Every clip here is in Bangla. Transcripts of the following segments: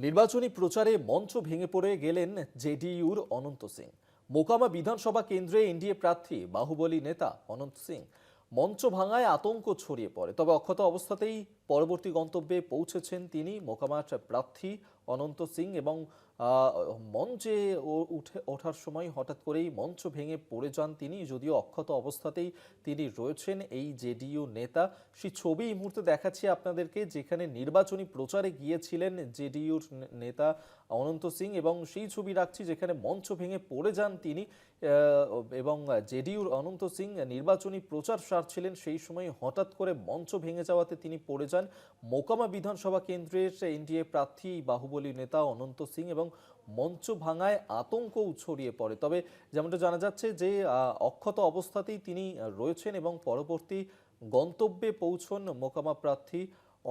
নির্বাচনী প্রচারে মঞ্চ ভেঙে পড়ে গেলেন জেডিইউর অনন্ত সিং। মোকামা বিধানসভা কেন্দ্রে এনডিএ প্রার্থী বাহুবলী নেতা অনন্ত সিং মঞ্চ ভাঙায় আতঙ্ক ছড়িয়ে পড়ে। তবে অক্ষত অবস্থাতেই পরবর্তী গন্তব্যে পৌঁছেছেন তিনি। মোকামার প্রার্থী অনন্ত সিং এবং মঞ্চে ওঠার সময় হঠাৎ করেই মঞ্চ ভেঙে পড়ে যান তিনি। যদিও অক্ষত অবস্থাতেই তিনি রয়েছেন এই জেডিইউ নেতা। সেই ছবি এই মুহূর্তে দেখাচ্ছি আপনাদেরকে, যেখানে নির্বাচনী প্রচারে গিয়েছিলেন জেডিইউর নেতা অনন্ত সিং, এবং সেই ছবি রাখছি যেখানে মঞ্চ ভেঙে পড়ে যান তিনি। এবং জেডিইউর অনন্ত সিং নির্বাচনী প্রচার সারছিলেন, সেই সময় হঠাৎ করে মঞ্চ ভেঙে যাওয়াতে তিনি পড়ে যান। মোকামা বিধানসভা কেন্দ্রের এনডিএ প্রার্থী বাহুবলী নেতা অনন্ত সিং এবং মঞ্চ ভাঙায় আতঙ্কও ছড়িয়ে পড়ে। তবে যেমনটা জানা যাচ্ছে যে অক্ষত অবস্থাতেই তিনি রয়েছেন এবং পরবর্তী গন্তব্যে পৌঁছন মোকামা প্রার্থী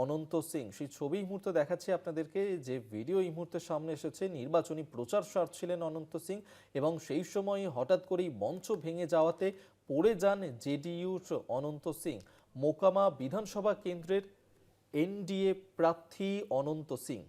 অনন্ত সিং। সেই ছবি এই মুহূর্তে দেখাচ্ছি আপনাদেরকে, যে ভিডিও এই মুহূর্তে সামনে এসেছে। নির্বাচনী প্রচার সারছিলেন অনন্ত সিং এবং সেই সময় হঠাৎ করেই মঞ্চ ভেঙে যাওয়াতে পড়ে যান জেডিইউর অনন্ত সিং। মোকামা বিধানসভা কেন্দ্রের এনডিএ প্রার্থী অনন্ত সিং।